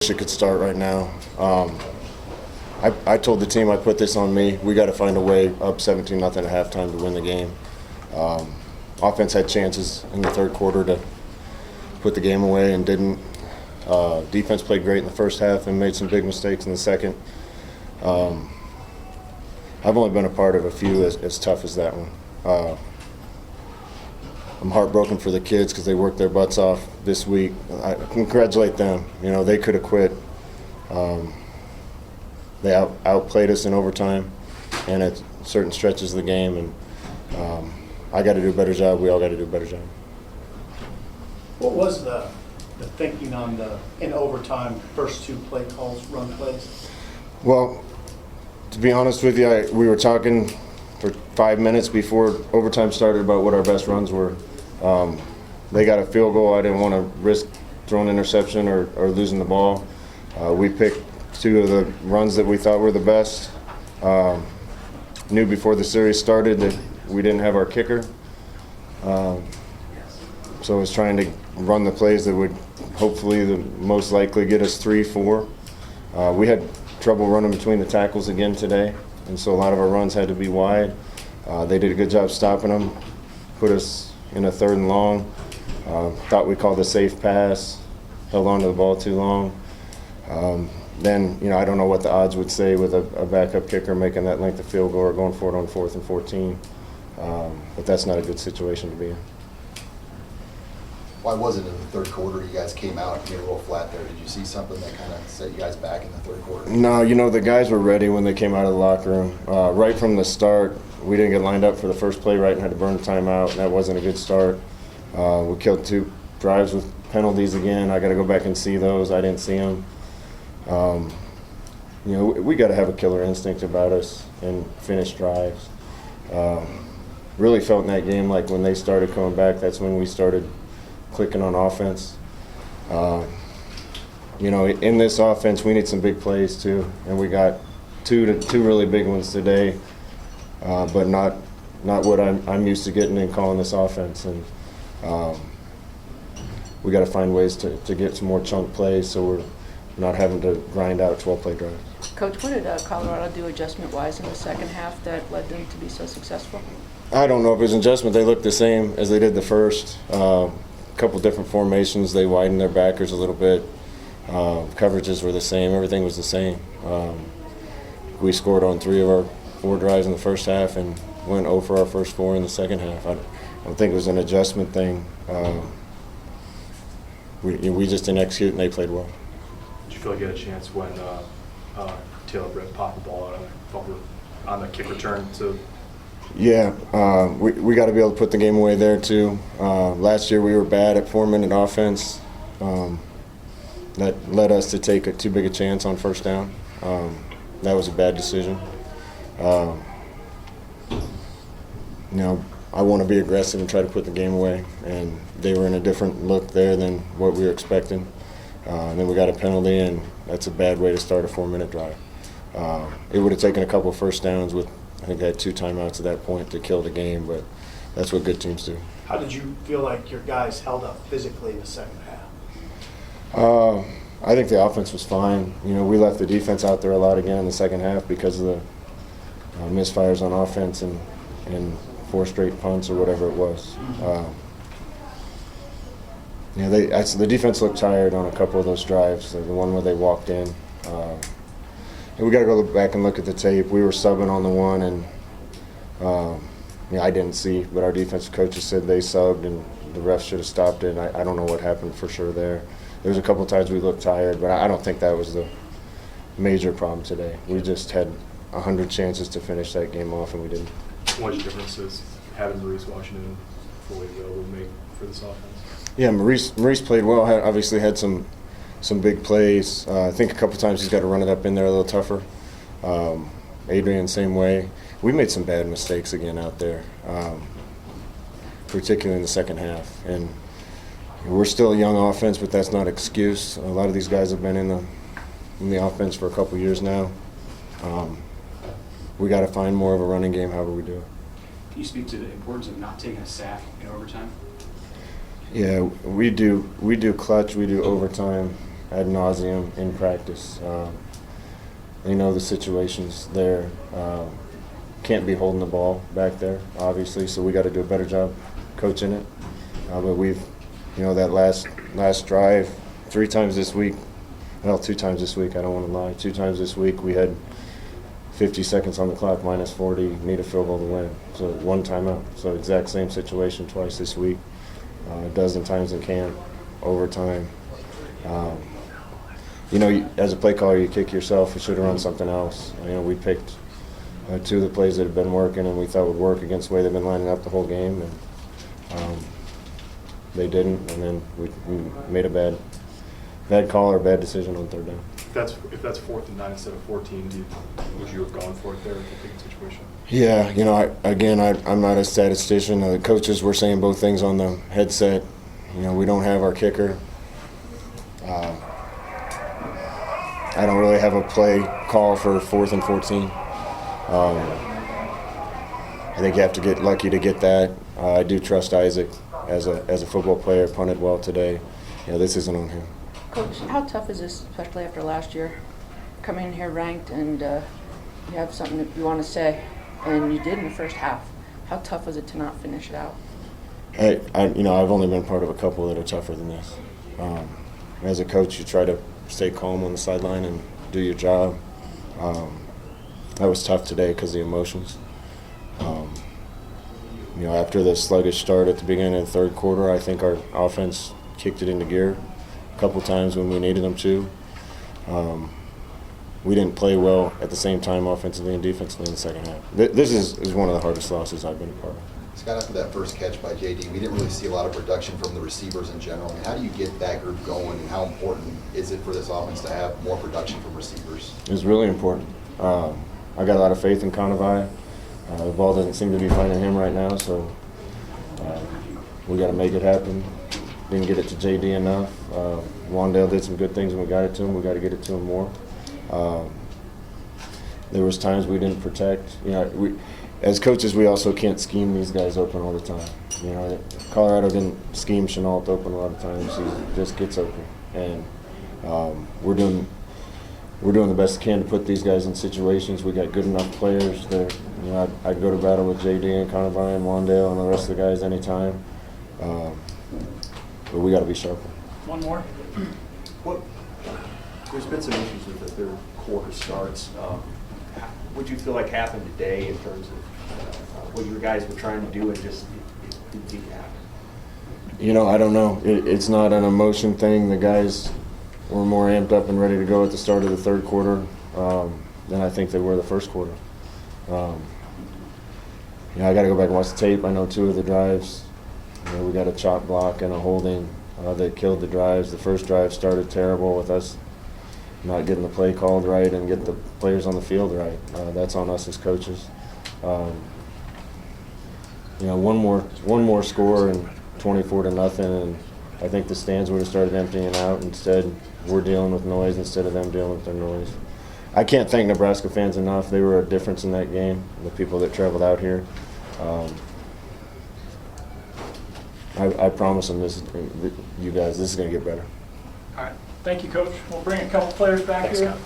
It could start right now. I told the team I put this on me. We got to find a way up 17-0 at halftime to win the game. Offense had chances in the third quarter to put the game away and didn't. Defense played great in the first half and made some big mistakes in the second. I've only been a part of a few as tough as that one. I'm heartbroken for the kids because they worked their butts off this week. I congratulate them. You know, they could have quit. They outplayed us in overtime and at certain stretches of the game, and I got to do a better job. We all got to do a better job. What was the thinking on in overtime first two play calls, run plays? Well, to be honest with you, we were talking for 5 minutes before overtime started about what our best runs were. They got a field goal. I didn't want to risk throwing an interception or losing the ball. We picked two of the runs that we thought were the best. Knew before the series started that we didn't have our kicker. So I was trying to run the plays that would hopefully most likely get us 3-4. We had trouble running between the tackles again today, and so a lot of our runs had to be wide. They did a good job stopping them, put us in a 3rd and long. Thought we called a safe pass, held on to the ball too long. Then, I don't know what the odds would say with a backup kicker making that length of field goal or going for it on 4th and 14. But that's not a good situation to be in. Why was it in the third quarter you guys came out and you were a little flat there? Did you see something that kind of set you guys back in the third quarter? No, the guys were ready when they came out of the locker room. Right from the start, we didn't get lined up for the first play right and had to burn the timeout, and that wasn't a good start. We killed 2 drives with penalties again. I got to go back and see those. I didn't see them. We got to have a killer instinct about us and finish drives. Really felt in that game like when they started coming back, that's when we started clicking on offense. In this offense, we need some big plays too, and we got two really big ones today, but not what I'm used to getting and calling this offense. And we got to find ways to get some more chunk plays so we're not having to grind out 12-play drives. Coach, what did Colorado do adjustment-wise in the second half that led them to be so successful? I don't know if it was an adjustment. They looked the same as they did the first. Couple different formations. They widened their backers a little bit. Coverages were the same. Everything was the same. We scored on 3 of our 4 drives in the first half and went 0 for our first 4 in the second half. I don't think it was an adjustment thing. We just didn't execute, and they played well. Did you feel like you had a chance when Taylor Britt popped the ball out on the kick return to? Yeah, we got to be able to put the game away there too. Last year we were bad at 4-minute offense. That led us to take too big a chance on first down. That was a bad decision. I want to be aggressive and try to put the game away, and they were in a different look there than what we were expecting. And then we got a penalty, and that's a bad way to start a 4-minute drive. It would have taken a couple of first downs with, I think I had 2 timeouts at that point to kill the game, but that's what good teams do. How did you feel like your guys held up physically in the second half? I think the offense was fine. We left the defense out there a lot again in the second half because of the misfires on offense and 4 straight punts or whatever it was. The defense looked tired on a couple of those drives, the one where they walked in. And we got to go back and look at the tape. We were subbing on the one, and I didn't see, but our defensive coaches said they subbed, and the refs should have stopped it. I don't know what happened for sure there. There was a couple of times we looked tired, but I don't think that was the major problem today. We just had 100 chances to finish that game off, and we didn't. How much difference does having Maurice Washington fully available make for this offense? Yeah, Maurice played well. Obviously had some big plays. I think a couple times he's got to run it up in there a little tougher. Adrian, same way. We made some bad mistakes again out there, particularly in the second half. And we're still a young offense, but that's not an excuse. A lot of these guys have been in the offense for a couple years now. We got to find more of a running game, however we do it. Can you speak to the importance of not taking a sack in overtime? Yeah, we do clutch, we do overtime. ad nauseum in practice. They know the situation's there. Can't be holding the ball back there, obviously, so we got to do a better job coaching it. But we've, that last drive, 3 times this week, well, 2 times this week, I don't want to lie. 2 times this week, we had 50 seconds on the clock, minus 40, need a field goal to win. So 1 timeout. So exact same situation twice this week. A dozen times in camp, overtime. As a play caller, you kick yourself. We should have run something else. We picked 2 of the plays that had been working and we thought would work against the way they've been lining up the whole game. And they didn't, and then we made a bad call or bad decision on 3rd down. If that's 4th and 9 instead of 14, would you have gone for it there in the big situation? Yeah, I'm not a statistician. The coaches were saying both things on the headset. We don't have our kicker. I don't really have a play call for 4th and 14. I think you have to get lucky to get that. I do trust Isaac as a football player, punted well today. This isn't on him. Coach, how tough is this, especially after last year? Coming in here ranked and you have something that you want to say, and you did in the first half. How tough was it to not finish it out? I've only been part of a couple that are tougher than this. As a coach, you try to stay calm on the sideline and do your job. That was tough today because of the emotions. After the sluggish start at the beginning of the 3rd quarter, I think our offense kicked it into gear a couple times when we needed them to. We didn't play well at the same time offensively and defensively in the second half. This is one of the hardest losses I've been a part of. Scott, after that first catch by JD, we didn't really see a lot of production from the receivers in general. How do you get that group going, and how important is it for this offense to have more production from receivers? It's really important. I got a lot of faith in Conavai. The ball doesn't seem to be finding him right now, so we got to make it happen. Didn't get it to JD enough. Wandale did some good things when we got it to him. We got to get it to him more. There was times we didn't protect. As coaches, we also can't scheme these guys open all the time. Colorado didn't scheme Chenault open a lot of times. He just gets open, and we're doing the best we can to put these guys in situations. We got good enough players there. I'd go to battle with JD and Conavai and Wandale and the rest of the guys anytime. But we got to be sharper. One more. There's been some issues with the 3rd quarter starts. What do you feel like happened today in terms of what you guys were trying to do and just it didn't happen? I don't know. It's not an emotion thing. The guys were more amped up and ready to go at the start of the 3rd quarter than I think they were the 1st quarter. I got to go back and watch the tape. I know 2 of the drives. We got a chop block and a holding that killed the drives. The first drive started terrible with us not getting the play called right and get the players on the field right. That's on us as coaches. One more score and 24-0, and I think the stands would have started emptying out. Instead, we're dealing with noise instead of them dealing with their noise. I can't thank Nebraska fans enough. They were a difference in that game, the people that traveled out here. I promise them you guys, this is going to get better. All right. Thank you, Coach. We'll bring a couple players back Thanks, here. Scott.